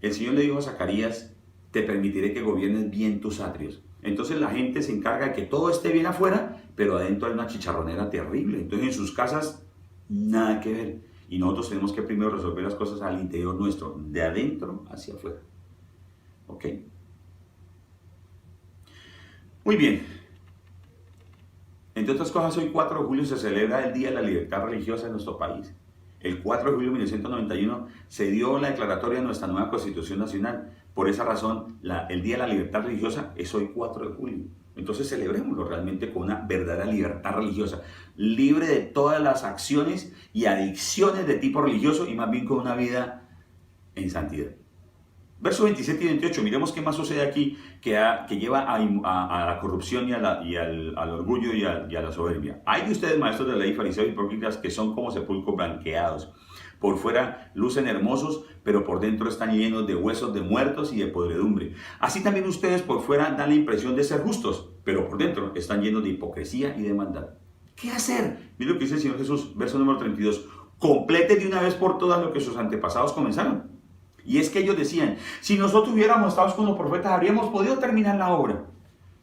Speaker 3: El Señor le dijo a Zacarías, te permitiré que gobiernes bien tus atrios. Entonces la gente se encarga de que todo esté bien afuera, pero adentro hay una chicharronera terrible. Entonces en sus casas nada que ver. Y nosotros tenemos que primero resolver las cosas al interior nuestro, de adentro hacia afuera. ¿Ok? Muy bien. Entre otras cosas, hoy 4 de julio se celebra el Día de la Libertad Religiosa en nuestro país. El 4 de julio de 1991 se dio la declaratoria de nuestra nueva Constitución Nacional. Por esa razón, el Día de la Libertad Religiosa es hoy 4 de julio. Entonces celebrémoslo realmente con una verdadera libertad religiosa, libre de todas las acciones y adicciones de tipo religioso y más bien con una vida en santidad. Versos 27 y 28, miremos qué más sucede aquí que lleva a la corrupción y al orgullo y a la soberbia. Hay de ustedes, maestros de la ley, fariseos y hipócritas, que son como sepulcros blanqueados. Por fuera lucen hermosos, pero por dentro están llenos de huesos de muertos y de podredumbre. Así también ustedes por fuera dan la impresión de ser justos, pero por dentro están llenos de hipocresía y de maldad. ¿Qué hacer? Mira lo que dice el Señor Jesús, verso número 32. Complete de una vez por todas lo que sus antepasados comenzaron. Y es que ellos decían, si nosotros hubiéramos estado con los profetas, habríamos podido terminar la obra.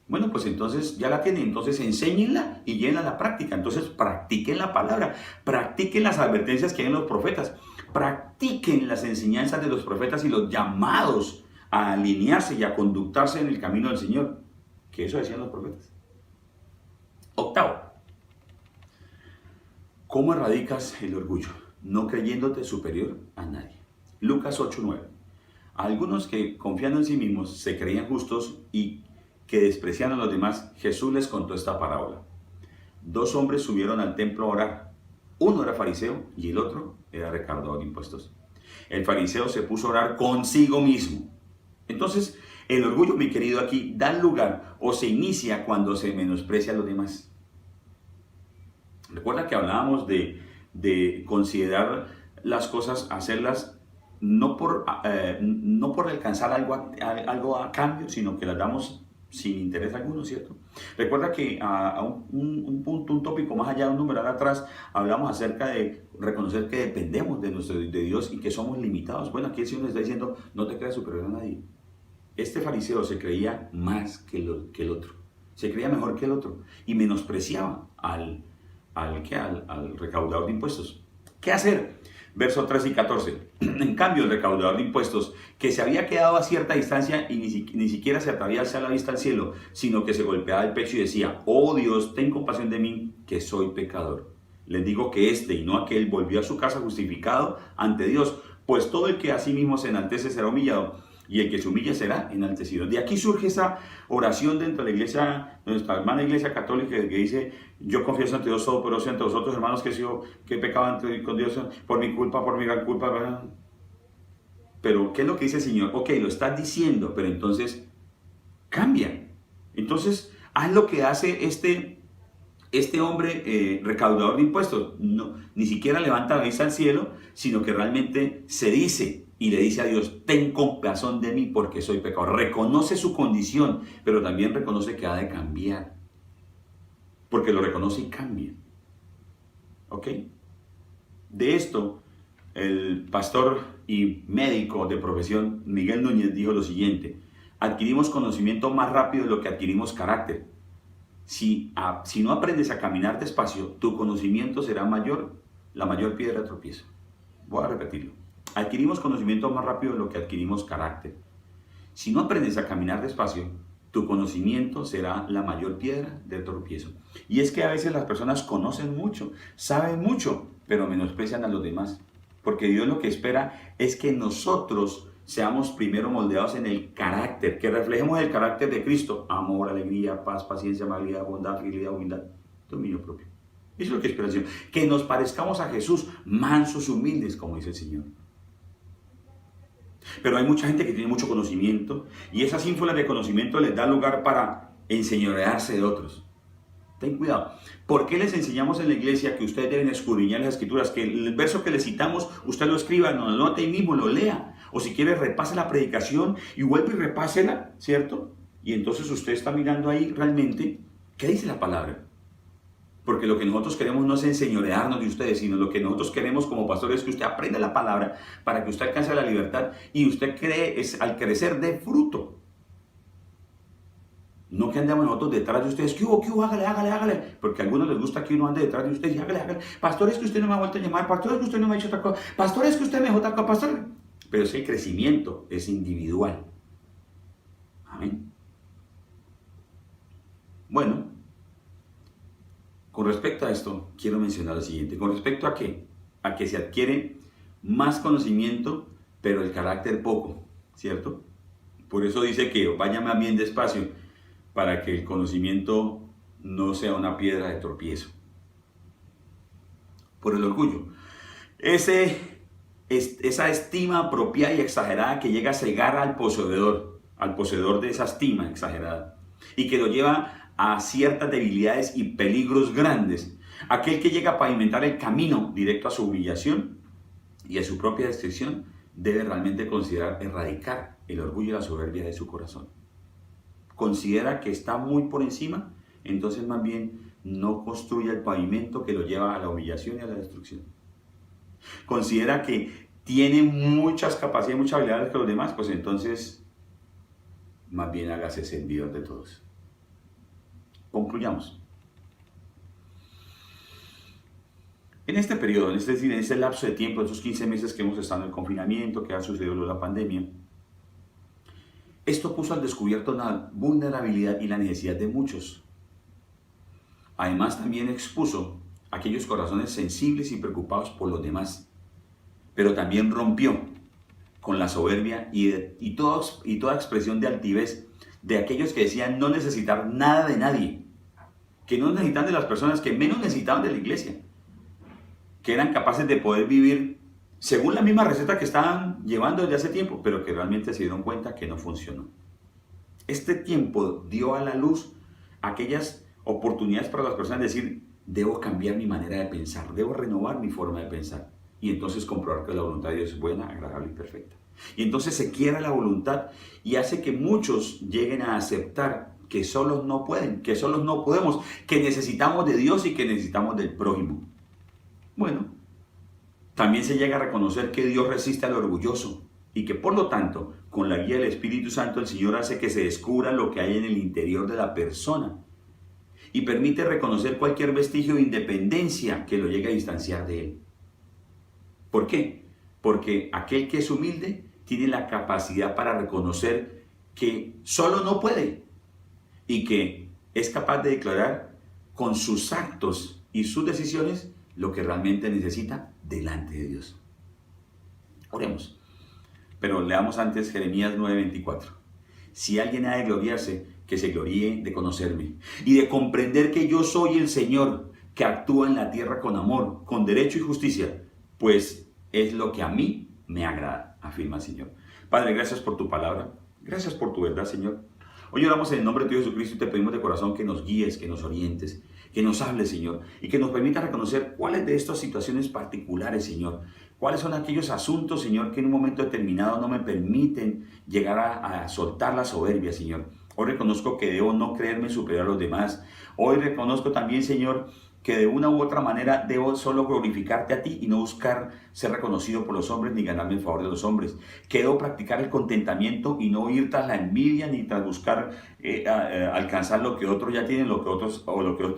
Speaker 3: Bueno, pues entonces ya la tienen, entonces enséñenla y llévenla a la práctica. Entonces practiquen la palabra, practiquen las advertencias que hay en los profetas, practiquen las enseñanzas de los profetas y los llamados a alinearse y a conductarse en el camino del Señor, que eso decían los profetas. Octavo, ¿cómo erradicas el orgullo? No creyéndote superior a nadie. Lucas 8:9. Algunos que confiando en sí mismos se creían justos y que despreciaban a los demás, Jesús les contó esta parábola. Dos hombres subieron al templo a orar. Uno era fariseo y el otro era recaudador de impuestos. El fariseo se puso a orar consigo mismo. Entonces, el orgullo, mi querido, aquí da lugar o se inicia cuando se menosprecia a los demás. Recuerda que hablábamos de considerar las cosas, hacerlas no por alcanzar algo a cambio, sino que las damos sin interés alguno, ¿cierto? Recuerda que a un punto, un tópico más allá, un numeral atrás, hablamos acerca de reconocer que dependemos de Dios y que somos limitados. Bueno, aquí el Señor nos está diciendo, no te creas superior a nadie. Este fariseo se creía más que el otro, se creía mejor que el otro y menospreciaba al recaudador de impuestos. ¿Qué hacer? Versos 13 y 14. En cambio, el recaudador de impuestos, que se había quedado a cierta distancia y ni siquiera se atrevía a alzar la vista al cielo, sino que se golpeaba el pecho y decía, oh Dios, ten compasión de mí, que soy pecador. Les digo que este y no aquel volvió a su casa justificado ante Dios, pues todo el que a sí mismo se enaltece será humillado, y el que se humilla será enaltecido. De aquí surge esa oración dentro de la iglesia, nuestra hermana iglesia católica, que dice, yo confieso ante Dios todopoderoso, ante vosotros hermanos que he pecado con Dios por mi culpa, por mi gran culpa, ¿verdad? Pero ¿qué es lo que dice el Señor? Ok, lo estás diciendo, pero entonces cambia. Entonces haz lo que hace este hombre recaudador de impuestos. No, ni siquiera levanta la vista al cielo, sino que realmente se dice y le dice a Dios, ten compasión de mí porque soy pecador. Reconoce su condición, pero también reconoce que ha de cambiar. Porque lo reconoce y cambia. ¿Ok? De esto, el pastor y médico de profesión Miguel Núñez dijo lo siguiente: adquirimos conocimiento más rápido de lo que adquirimos carácter. Si no aprendes a caminar despacio, tu conocimiento será la mayor piedra de tropiezo. Voy a repetirlo. Adquirimos conocimiento más rápido de lo que adquirimos carácter. Si no aprendes a caminar despacio, tu conocimiento será la mayor piedra de tropiezo. Y es que a veces las personas conocen mucho, saben mucho, pero menosprecian a los demás. Porque Dios lo que espera es que nosotros seamos primero moldeados en el carácter, que reflejemos el carácter de Cristo: amor, alegría, paz, paciencia, amabilidad, bondad, fidelidad, humildad, dominio propio. Eso es lo que espera el Señor. Que nos parezcamos a Jesús, mansos, humildes, como dice el Señor. Pero hay mucha gente que tiene mucho conocimiento y esas ínfulas de conocimiento les da lugar para enseñorearse de otros. Ten cuidado. ¿Por qué les enseñamos en la iglesia que ustedes deben escudriñar las escrituras? Que el verso que les citamos, usted lo escriba, no lo anote ahí mismo, lo lea. O si quiere, repase la predicación y vuelve y repásela, ¿cierto? Y entonces usted está mirando ahí realmente qué dice la palabra. Porque lo que nosotros queremos no es enseñorearnos de ustedes, sino lo que nosotros queremos como pastores es que usted aprenda la palabra para que usted alcance la libertad y usted al crecer dé fruto. No que andemos nosotros detrás de ustedes. ¿Qué hubo? Hágale. Porque a algunos les gusta que uno ande detrás de ustedes y hágale. Pastor, es que usted no me ha vuelto a llamar. Pastor, es que usted no me ha hecho otra cosa. Pastor, es que usted me dejó otra cosa. Pastor. Pero ese crecimiento es individual. Amén. Bueno. Con respecto a esto, quiero mencionar lo siguiente. ¿Con respecto a qué? A que se adquiere más conocimiento, pero el carácter poco, ¿cierto? Por eso dice que vaya más bien despacio, para que el conocimiento no sea una piedra de tropiezo. Por el orgullo. Esa estima apropiada y exagerada que llega a cegar al poseedor de esa estima exagerada, y que lo lleva a ciertas debilidades y peligros grandes. Aquel que llega a pavimentar el camino directo a su humillación y a su propia destrucción debe realmente considerar erradicar el orgullo y la soberbia de su corazón. Considera que está muy por encima, entonces más bien no construya el pavimento que lo lleva a la humillación y a la destrucción. Considera que tiene muchas capacidades y muchas habilidades que los demás, pues entonces más bien hágase servidor de todos. Concluyamos. En este periodo, en este lapso de tiempo, esos 15 meses que hemos estado en el confinamiento, que ha sucedido la pandemia, esto puso al descubierto la vulnerabilidad y la necesidad de muchos. Además, también expuso aquellos corazones sensibles y preocupados por los demás, pero también rompió con la soberbia y toda expresión de altivez de aquellos que decían no necesitar nada de nadie, que no necesitan de las personas que menos necesitaban de la iglesia, que eran capaces de poder vivir según la misma receta que estaban llevando desde hace tiempo, pero que realmente se dieron cuenta que no funcionó. Este tiempo dio a la luz aquellas oportunidades para las personas de decir, debo cambiar mi manera de pensar, debo renovar mi forma de pensar. Y entonces comprobar que la voluntad de Dios es buena, agradable y perfecta. Y entonces se quiebra la voluntad y hace que muchos lleguen a aceptar que solos no pueden, que solos no podemos, que necesitamos de Dios y que necesitamos del prójimo. Bueno, también se llega a reconocer que Dios resiste al orgulloso y que por lo tanto, con la guía del Espíritu Santo, el Señor hace que se descubra lo que hay en el interior de la persona y permite reconocer cualquier vestigio de independencia que lo llegue a distanciar de Él. ¿Por qué? Porque aquel que es humilde tiene la capacidad para reconocer que solo no puede y que es capaz de declarar con sus actos y sus decisiones lo que realmente necesita delante de Dios. Oremos. Pero leamos antes Jeremías 9:24. Si alguien ha de gloriarse, que se gloríe de conocerme y de comprender que yo soy el Señor que actúa en la tierra con amor, con derecho y justicia, pues es lo que a mí me agrada, afirma el Señor. Padre, gracias por tu palabra, gracias por tu verdad, Señor. Hoy oramos en el nombre de Dios Jesucristo y te pedimos de corazón que nos guíes, que nos orientes, que nos hables, Señor, y que nos permita reconocer cuáles de estas situaciones particulares, Señor, cuáles son aquellos asuntos, Señor, que en un momento determinado no me permiten llegar a soltar la soberbia, Señor. Hoy reconozco que debo no creerme superior a los demás. Hoy reconozco también, Señor, que de una u otra manera debo solo glorificarte a ti y no buscar ser reconocido por los hombres ni ganarme el favor de los hombres. Que debo practicar el contentamiento y no ir tras la envidia ni tras buscar alcanzar lo que otros ya tienen, lo que otros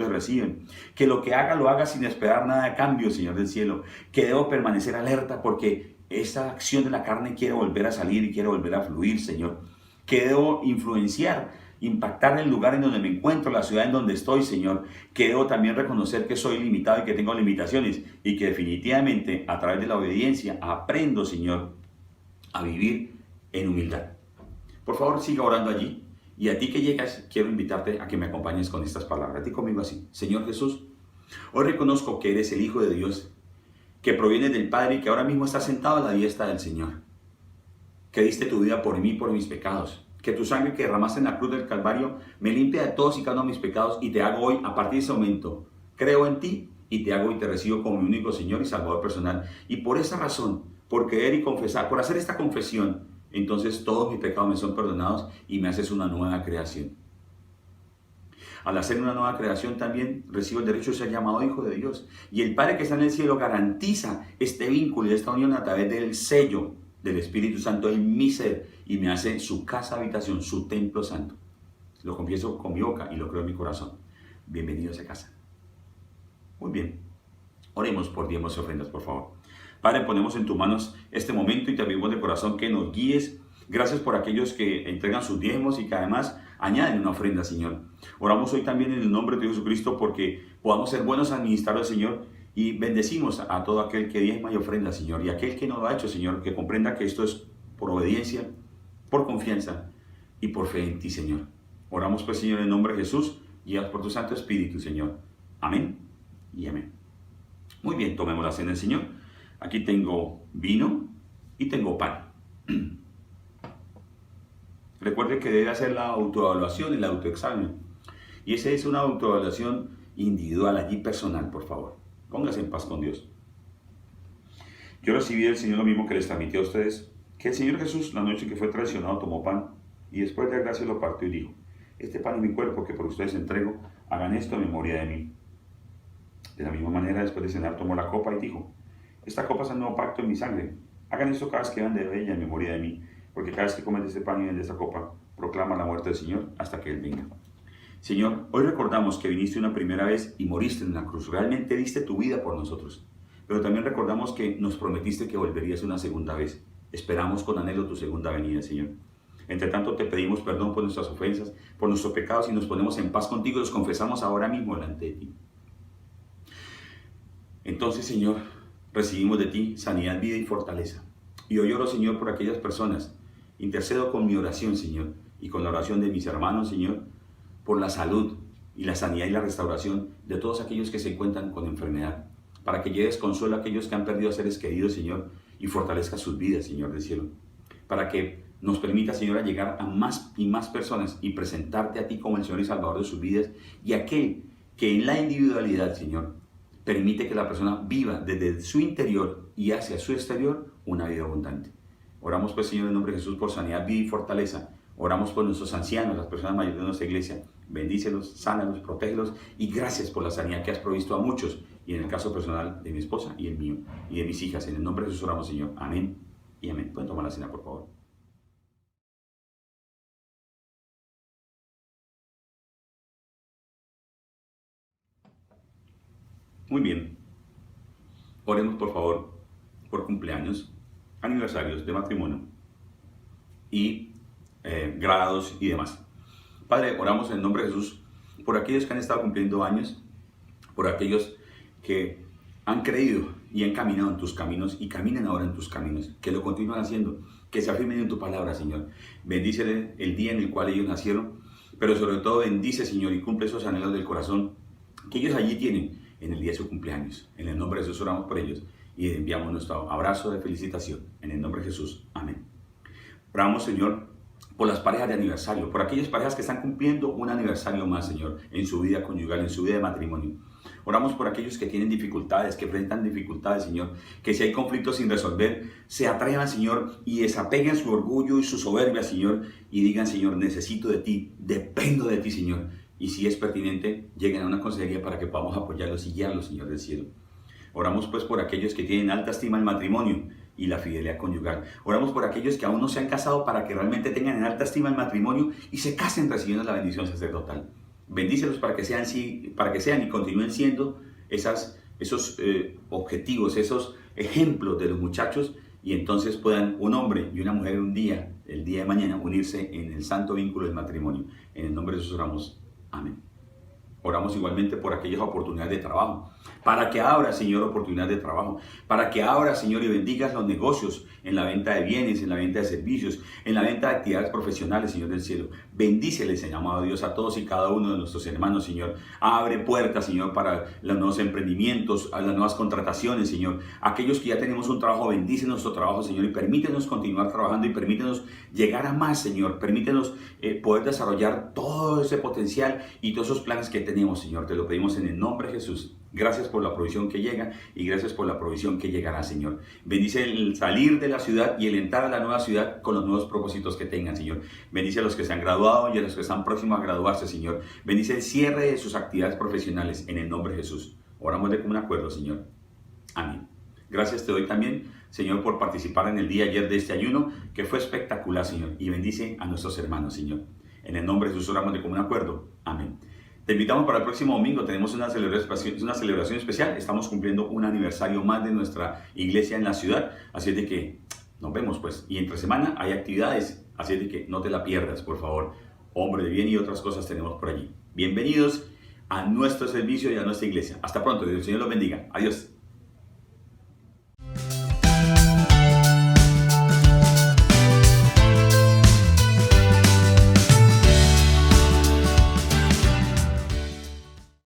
Speaker 3: reciben. Que lo que haga lo haga sin esperar nada a cambio, Señor del cielo. Que debo permanecer alerta porque esa acción de la carne quiere volver a salir y quiere volver a fluir, Señor. Que debo influenciar, impactar el lugar en donde me encuentro, la ciudad en donde estoy, Señor. Que debo también reconocer que soy limitado y que tengo limitaciones y que definitivamente a través de la obediencia aprendo, Señor, a vivir en humildad. Por favor, siga orando allí. Y a ti que llegas, quiero invitarte a que me acompañes con estas palabras. A ti conmigo así. Señor Jesús, hoy reconozco que eres el Hijo de Dios, que proviene del Padre y que ahora mismo está sentado a la diestra del Señor. Que diste tu vida por mí, por mis pecados. Que tu sangre que derramaste en la cruz del Calvario me limpia de todos y cada uno de mis pecados y te hago hoy, a partir de ese momento, creo en ti y te hago y te recibo como mi único Señor y Salvador personal. Y por esa razón, por creer y confesar, por hacer esta confesión, entonces todos mis pecados me son perdonados y me haces una nueva creación. Al hacer una nueva creación también recibo el derecho de ser llamado hijo de Dios. Y el Padre que está en el cielo garantiza este vínculo y esta unión a través del sello del Espíritu Santo en mi ser y me hace su casa habitación, su templo santo. Lo confieso con mi boca y lo creo en mi corazón. Bienvenido a esa casa. Muy bien. Oremos por diezmos y ofrendas, por favor. Padre, ponemos en tus manos este momento y te pedimos de corazón que nos guíes. Gracias por aquellos que entregan sus diezmos y que además añaden una ofrenda, Señor. Oramos hoy también en el nombre de Jesucristo porque podamos ser buenos administradores, Señor, y bendecimos a todo aquel que diezma y ofrenda, Señor, y aquel que no lo ha hecho, Señor, que comprenda que esto es por obediencia, por confianza y por fe en ti, Señor. Oramos pues, Señor, en el nombre de Jesús, guiados por tu Santo Espíritu, Señor. Amén y amén. Muy bien, tomemos la cena del Señor. Aquí tengo vino y tengo pan. Recuerde que debe hacer la autoevaluación, el autoexamen. Y esa es una autoevaluación individual, allí personal, por favor. Póngase en paz con Dios. Yo recibí del Señor lo mismo que les transmití a ustedes, que el Señor Jesús, la noche que fue traicionado, tomó pan y después de dar gracias lo partió y dijo: este pan es mi cuerpo que por ustedes entrego, hagan esto en memoria de mí. De la misma manera, después de cenar, tomó la copa y dijo: esta copa es el nuevo pacto en mi sangre. Hagan esto cada vez que beban de ella en memoria de mí, porque cada vez que comen de este pan y beben de esta copa, proclama la muerte del Señor hasta que Él venga. Señor, hoy recordamos que viniste una primera vez y moriste en la cruz. Realmente diste tu vida por nosotros. Pero también recordamos que nos prometiste que volverías una segunda vez. Esperamos con anhelo tu segunda venida, Señor. Entre tanto, te pedimos perdón por nuestras ofensas, por nuestros pecados y nos ponemos en paz contigo y los confesamos ahora mismo delante de ti. Entonces, Señor, recibimos de ti sanidad, vida y fortaleza. Y hoy oro, Señor, por aquellas personas. Intercedo con mi oración, Señor, y con la oración de mis hermanos, Señor, por la salud y la sanidad y la restauración de todos aquellos que se encuentran con enfermedad, para que lleves consuelo a aquellos que han perdido seres queridos, Señor, y fortalezca sus vidas, Señor del cielo, para que nos permita, Señor, a llegar a más y más personas y presentarte a ti como el Señor y Salvador de sus vidas, y aquel que en la individualidad, Señor, permite que la persona viva desde su interior y hacia su exterior una vida abundante. Oramos pues, Señor, en nombre de Jesús, por sanidad, vida y fortaleza. Oramos por nuestros ancianos, las personas mayores de nuestra iglesia. Bendícelos, sánalos, protégelos, y gracias por la sanidad que has provisto a muchos, y en el caso personal de mi esposa y el mío, y de mis hijas. En el nombre de Jesús oramos, Señor. Amén y amén. Pueden tomar la cena, por favor. Muy bien. Oremos, por favor, por cumpleaños, aniversarios de matrimonio y grados y demás. Padre, oramos en el nombre de Jesús por aquellos que han estado cumpliendo años, por aquellos que han creído y han caminado en tus caminos y caminan ahora en tus caminos, que lo continúan haciendo, que se afirmen en tu palabra, Señor. Bendícele el día en el cual ellos nacieron, pero sobre todo bendice, Señor, y cumple esos anhelos del corazón que ellos allí tienen en el día de su cumpleaños. En el nombre de Jesús oramos por ellos y enviamos nuestro abrazo de felicitación. En el nombre de Jesús. Amén. Oramos, Señor, por las parejas de aniversario, por aquellas parejas que están cumpliendo un aniversario más, Señor, en su vida conyugal, en su vida de matrimonio. Oramos por aquellos que tienen dificultades, que enfrentan dificultades, Señor, que si hay conflictos sin resolver, se atrevan, Señor, y desapeguen su orgullo y su soberbia, Señor, y digan, Señor, necesito de ti, dependo de ti, Señor. Y si es pertinente, lleguen a una consejería para que podamos apoyarlos y guiarlos, Señor del cielo. Oramos pues por aquellos que tienen alta estima el matrimonio y la fidelidad conyugal. Oramos por aquellos que aún no se han casado para que realmente tengan en alta estima el matrimonio y se casen recibiendo la bendición sacerdotal. Bendícelos para que sean y continúen siendo esos objetivos, esos ejemplos de los muchachos, y entonces puedan un hombre y una mujer el día de mañana, unirse en el santo vínculo del matrimonio. En el nombre de Jesús oramos. Amén. Oramos igualmente por aquellas oportunidades de trabajo, para que abra, Señor, oportunidades de trabajo, para que abra, Señor, y bendigas los negocios en la venta de bienes, en la venta de servicios, en la venta de actividades profesionales, Señor del cielo. Bendíceles, Señor, amado Dios, a todos y cada uno de nuestros hermanos, Señor. Abre puertas, Señor, para los nuevos emprendimientos, a las nuevas contrataciones, Señor. Aquellos que ya tenemos un trabajo, bendice nuestro trabajo, Señor, y permítenos continuar trabajando y permítenos llegar a más, Señor. Permítenos poder desarrollar todo ese potencial y todos esos planes que tenemos, Señor. Te lo pedimos en el nombre de Jesús. Gracias por la provisión que llega y gracias por la provisión que llegará, Señor. Bendice el salir de la ciudad y el entrar a la nueva ciudad con los nuevos propósitos que tengan, Señor. Bendice a los que se han graduado y a los que están próximos a graduarse, Señor. Bendice el cierre de sus actividades profesionales en el nombre de Jesús. Oramos de común acuerdo, Señor. Amén. Gracias te doy también, Señor, por participar en el día de ayer de este ayuno, que fue espectacular, Señor. Y bendice a nuestros hermanos, Señor. En el nombre de Jesús oramos de común acuerdo. Amén. Te invitamos para el próximo domingo, tenemos una celebración especial, estamos cumpliendo un aniversario más de nuestra iglesia en la ciudad, así es de que nos vemos pues, y entre semana hay actividades, así es de que no te la pierdas, por favor. Hombre de bien y otras cosas tenemos por allí. Bienvenidos a nuestro servicio y a nuestra iglesia. Hasta pronto, que el Señor los bendiga. Adiós.